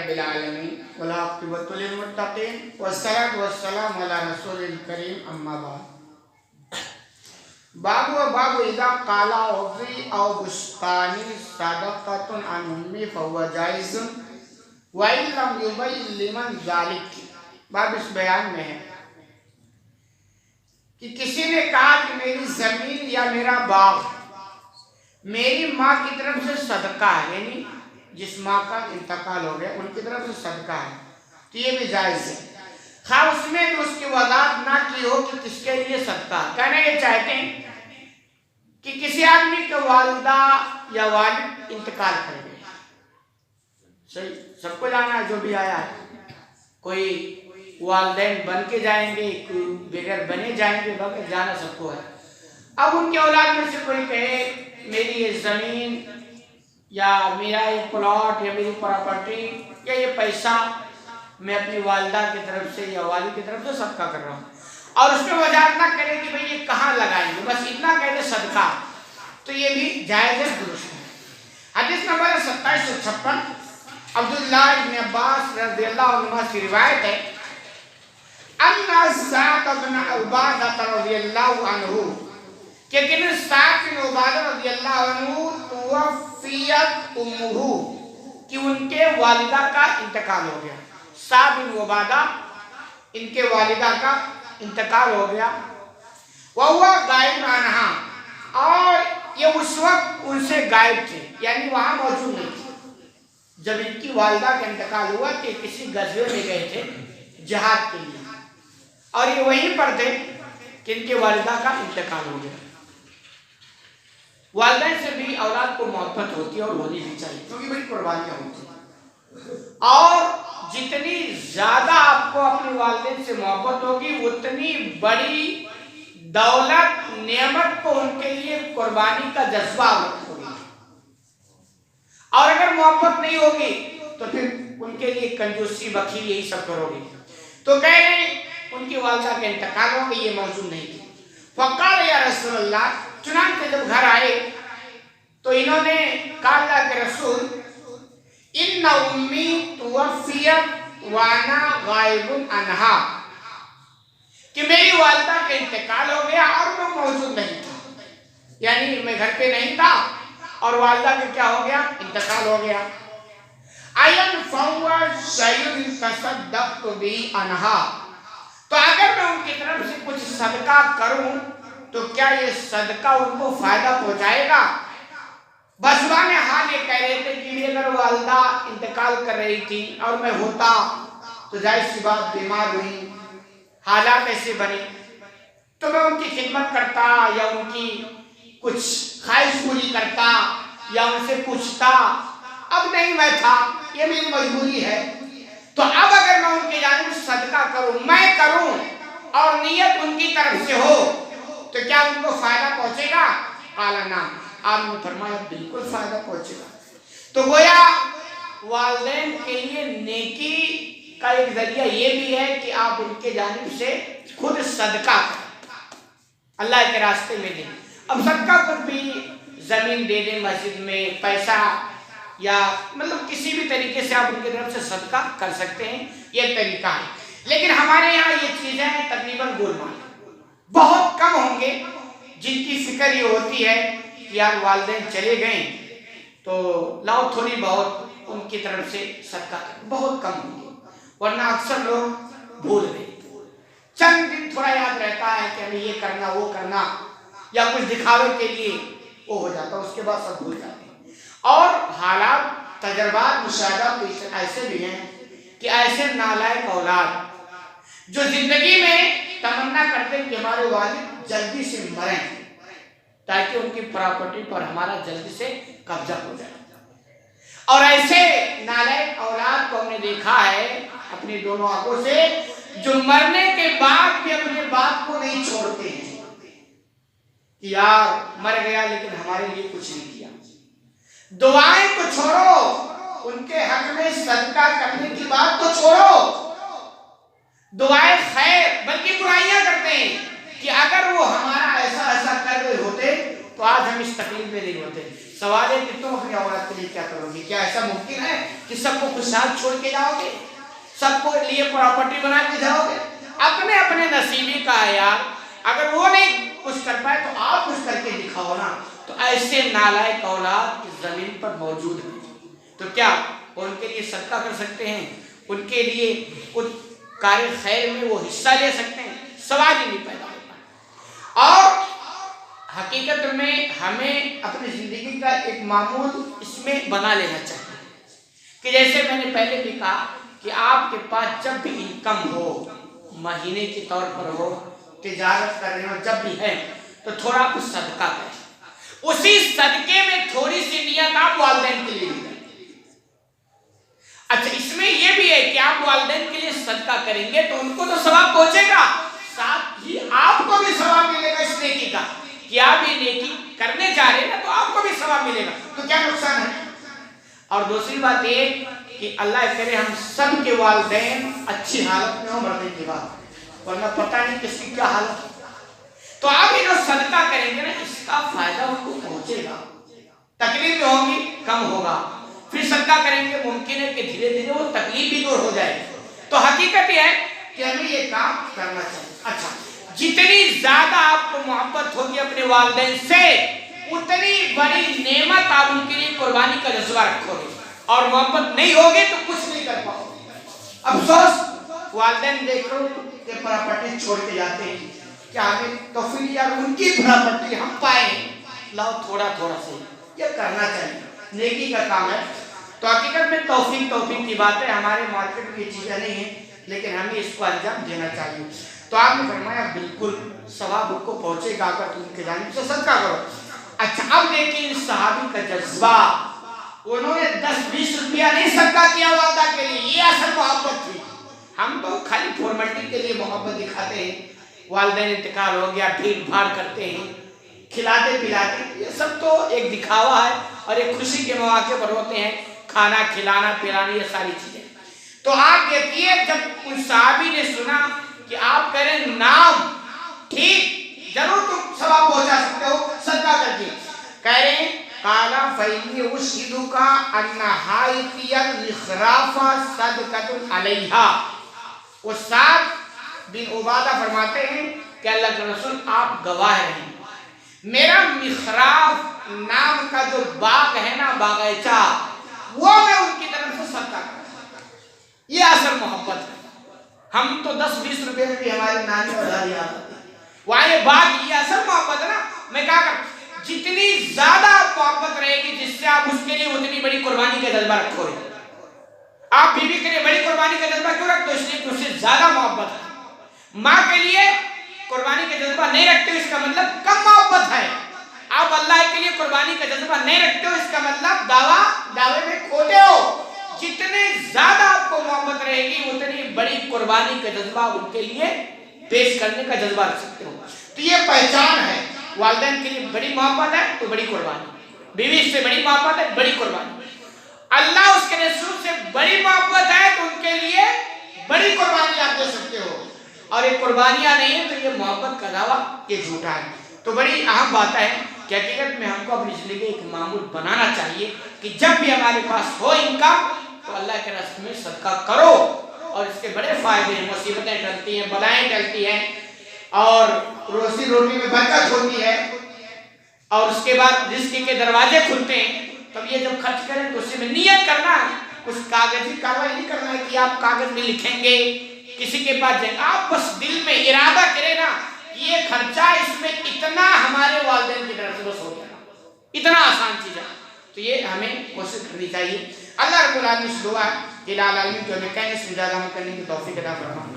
बिलालमीन वलाक़िबतुल लिलमुत्तक़ीन वस्सलातु वस्सलामु अला रसूलिल करीम अम्मा बाद। बाबु इज़ा क़ाला उज़ी औ बुस्तानी सदक़तुन अन उम्मी फ़हुवा जाइज़ुन व इन लम युबय्यिन लिमन ज़ालिक। बाब इस बयान में है कि किसी ने कहा कि मेरी जमीन या मेरा बाग मेरी माँ की तरफ से सदका है, यानी जिस माँ का इंतकाल हो गया उनकी तरफ से सदका है, तो ये भी जायज़ है। खा उसमें भी उसकी वजाहत ना की हो कि किसके लिए सदका। कहना ये चाहते हैं कि किसी आदमी का वालिदा या वालिद इंतकाल कर गए, सही सबको जाना है, जो भी आया है, कोई वालिदैन बन के जाएंगे, कोई बगैर बने जाएंगे, बगैर जाना सबको है। अब उनके औलाद में से कोई कहे मेरी ये ज़मीन या मेरा ये प्लॉट या मेरी प्रॉपर्टी या ये पैसा मैं अपनी वालिदा की तरफ से या वालिद की तरफ से सदका कर रहा हूँ, और उसमें वजाहत ना करे कि भाई ये कहाँ लगाएंगे, बस इतना कह दे सदका, तो ये भी जायज़ है, दुरुस्त है। हदीस नंबर 2756 अब्दुल्ला इब्न अब्बास रज़ियल्लाहु अन्हुमा से रिवायत है अन्ना सअद इब्न उबादा रज़ियल्लाहु अन्हु कि सअद बिन उबादा रज़ियल्लाहु अन्हु तुवफ़ियत उम्मुहु कि उनके वालिदा का इंतकाल हो गया। सअद बिन उबादा इनके वालिदा का इंतकाल हो गया। वहुवा गायब अन्हा, और ये उस वक्त उनसे गायब थे, यानी वहाँ मौजूद नहीं थे जब इनकी वालिदा का इंतकाल हुआ कि किसी गज़वे में गए थे जिहाद के लिए, और ये वहीं पर थे कि इनके वालिदा का इंतकाल हो गया। वालिदैन से भी औलाद को मोहब्बत होती है और होनी भी चाहिए, क्योंकि बड़ी कुर्बानियाँ होती हैं, और जितनी ज़्यादा आपको अपने वालिदैन से मोहब्बत होगी उतनी बड़ी दौलत नेमत को उनके लिए कुर्बानी का जज्बा होगा। और अगर मोहब्बत नहीं होगी तो फिर उनके लिए कंजूसी बखील यही सब करोगे। तो कह रहे उनकी वालिदा का इंतकाल हो गई, ये मौजूद नहीं थी। फ़क़ाल या रसूलल्लाह, चुनांचे जब घर आए तो इन्होंने कहा कि रसूल इन्ना उम्मी तुवफ़ियत व अना गायबुन अन्हा, कि मेरी वालिदा का इंतकाल हो गया और मैं मौजूद नहीं था, यानी मैं घर पे नहीं था और वालिदा का क्या हो गया, इंतकाल हो गया। अयन फ़हुवा शैउन तसद्दक़्तु बिही अन्हा, तो अगर मैं उनकी तरफ से कुछ सदका करूं तो क्या ये सदका उनको फायदा पहुंचाएगा। बज़ुबान हाल ये कह रहे थे कि अगर वालिदा इंतकाल कर रही थी और मैं होता तो जाहिर सी बात बीमार हुई, हालात ऐसे बने तो मैं उनकी खिदमत करता या उनकी कुछ ख्वाहिश पूरी करता या उनसे पूछता। अब नहीं मैं था, ये मेरी मजबूरी है, तो अब अगर मैं उनकी जानिब सदका करूं, मैं करूं और नीयत उनकी तरफ से हो तो क्या उनको फायदा पहुंचेगा। काला ना, आपने फरमाया बिल्कुल फायदा पहुंचेगा। तो गोया वालिदैन के लिए नेकी का एक जरिया ये भी है कि आप उनके जानिब से खुद सदका अल्लाह के रास्ते में दें। अब सदका कुछ भी जमीन दे दें मस्जिद में, पैसा या मतलब किसी भी तरीके से आप उनकी तरफ से सदका कर सकते हैं, ये तरीका है। लेकिन हमारे यहाँ ये चीज़ें तकरीबन गोलमाल बहुत कम होंगे जिनकी फिक्र ये होती है कि यार वालिदैन चले गए तो लाओ थोड़ी बहुत उनकी तरफ से सदका, बहुत कम होंगे, वरना अक्सर लोग भूल गए। चंद दिन थोड़ा याद रहता है कि हमें ये करना वो करना, या कुछ दिखावे के लिए वो हो जाता, उसके बाद सब भूल जाते हैं। और हालात तजर्बात मुशाहदात ऐसे भी हैं कि ऐसे नालायक औलाद जो जिंदगी में तमन्ना करते हैं कि हमारे वालिद जल्दी से मरें ताकि उनकी प्रॉपर्टी पर हमारा जल्दी से कब्जा हो जाए, और ऐसे नालायक औलाद को हमने देखा है अपनी दोनों आंखों से जो मरने के बाद भी अपने बाप को नहीं छोड़ते हैं कि यार मर गया लेकिन हमारे लिए कुछ नहीं किया। दुआएं तो छोड़ो, उनके हक में सदका करने की बात तो छोड़ो, दुआएं खैर बल्कि बुराइयां करते हैं कि अगर वो हमारा ऐसा ऐसा कर रहे होते तो आज हम इस तकलीफ में नहीं होते। सवाल है कि तुम अपनी औलाद के लिए क्या करोगे? क्या ऐसा मुमकिन है कि सबको खुशहाल छोड़ के जाओगे, सबको लिए प्रॉपर्टी बना के जाओगे? अपने अपने नसीबी का है यार। अगर वो नहीं कुछ कर पाए तो आप कुछ करके दिखाओ ना। तो ऐसे नालायक औलाद इस जमीन पर मौजूद है, तो क्या उनके लिए सदका कर सकते हैं? उनके लिए कुछ कार्य खैर में वो हिस्सा ले सकते हैं? सवाल ही नहीं पैदा होता। और हकीकत में हमें अपनी जिंदगी का एक मामूल इसमें बना लेना चाहिए कि जैसे मैंने पहले भी कहा कि आपके पास जब भी इनकम हो, महीने के तौर पर हो, तिजारत कर रहे हो, जब भी है तो थोड़ा कुछ सदका करें। उसी सदके में थोड़ी सी नियत आप वालिदैन के लिए भी करें। अच्छा, इसमें यह भी है कि आप वालिदैन के लिए सदका करेंगे तो उनको तो सवाब पहुंचेगा, साथ ही आपको भी सवाब मिलेगा इस नेकी का कि आप ये नेकी करने जा रहे हैं ना, तो आपको भी सवाब मिलेगा, तो क्या नुकसान है? और दूसरी बात ये कि अल्लाह करे हम सब के वालिदैन अच्छी हालत में हो मरने के बाद, वरना पता नहीं किसकी क्या हालत है। तो आप ये जो सदका करेंगे ना, इसका फायदा उनको पहुंचेगा, तकलीफ जो होगी कम होगा। फिर सदका करेंगे, मुमकिन है कि धीरे धीरे वो तकलीफ भी दूर हो जाएगी। तो हकीकत यह है कि हमें ये काम करना चाहिए। अच्छा, जितनी ज्यादा आपको मोहब्बत होगी अपने वालिदैन से, उतनी बड़ी नेमत आप उनके लिए कुर्बानी का जज्बा रखोगे। और मोहब्बत नहीं होगी तो कुछ नहीं कर पाओगे। अफसोस वालिदैन देखो कि प्रॉपर्टी छोड़ के जाते हैं, क्या हमें तो फिर यार उनकी प्रॉपर्टी हम पाए, लाओ थोड़ा थोड़ा से, ये करना चाहिए, नेकी का काम है। तो हकीकत में तौफीक की बात है, हमारे मार्केट में ये चीजें नहीं है, लेकिन हमें इसको अंजाम देना चाहिए। तो आपने फरमाया बिल्कुल सवाब उनको पहुंचेगा अगर तुम उनके जानिब से सदका करो। अच्छा, अब देखिए इस सहाबी का जज्बा, उन्होंने 10-20 रुपया नहीं सदका किया वादा के लिए, ये असल मोहब्बत थी। हम तो खाली फॉर्मेलिटी के लिए मोहब्बत दिखाते हैं, वालिदैन इंतकाल हो गया, भीड़ भाड़ करते हैं, खिलाते पिलाते, ये सब तो एक दिखावा है और एक खुशी के मौके पर होते हैं, खाना खिलाना पिलाना, ये सारी चीजें। तो आप देखिए जब उस सहाबी ने सुना कि आप कह रहे नाम, ठीक जरूर तुम सवाब पहुंचा सकते हो सदका करके, कह रहे काला फैनी उशिदु का अन्नहाइतियल इखराफा सदकतुन अलैहा। वो साद बिन उबादा फरमाते हैं कि अल्लाह के रसूल आप गवाह हैं, मेरा मिखराफ नाम का जो बाग है ना, बागीचा, वो मैं उनकी तरफ से सदका करता। ये असल मोहब्बत है। हम तो 10-20 रुपए में भी हमारी नानी और दादी आती, वहाँ ये बात, ये असल मोहब्बत है ना। मैं क्या कर, जितनी ज्यादा मोहब्बत रहेगी जिससे आप उसके लिए उतनी बड़ी कुर्बानी का जज्बा रखोगे। आप बीवी के लिए बड़ी कुर्बानी का जज्बा क्यों रखते हो? इसलिए कि उससे ज्यादा मोहब्बत है। माँ के लिए कुर्बानी का जज्बा नहीं रखते हो, इसका मतलब कम मोहब्बत है। आप अल्लाह के लिए कुर्बानी का जज्बा नहीं रखते हो, इसका मतलब दावे में खोटे हो। जितने ज्यादा आपको मोहब्बत रहेगी उतनी बड़ी कुर्बानी का जज्बा उनके लिए पेश करने का जज्बा रख सकते हो। तो ये पहचान है, वालिदैन के लिए बड़ी मोहब्बत है तो बड़ी कुर्बानी, बीवी से बड़ी मोहब्बत है बड़ी कुर्बानी, अल्लाह उसके रसूल से बड़ी मोहब्बत है तो उनके लिए बड़ी कुर्बानी आप दे सकते हो। और ये कुर्बानियां नहीं है तो ये मोहब्बत का दावा ये झूठा है। तो बड़ी अहम बात है कि हकीकत में हमको अपनी जिंदगी एक मामूल बनाना चाहिए कि जब भी हमारे पास हो इनकम तो अल्लाह के रास्ते में सदका करो, और इसके बड़े फायदे हैं। मुसीबतें टलती हैं, बलाएं टलती हैं, और रोजी रोटी में बरकत होती है, और उसके बाद रिस्क के दरवाजे खुलते हैं। तब ये जब खर्च करें तो उसमें नियत करना है, कुछ कागजी कार्रवाई नहीं करना है कि आप कागज में लिखेंगे किसी के पास जाएंगे। आप बस दिल में इरादा करें ना, ये खर्चा इसमें इतना हमारे वालिदैन की तरफ से बस हो गया, इतना आसान चीज है। तो ये हमें कोशिश करनी चाहिए। अल्लाह रब्बुल आलमीन से दुआ है कि लाल आलमीन जो हमें कहने से ज्यादा हम करने की तौफीक अता फरमाए।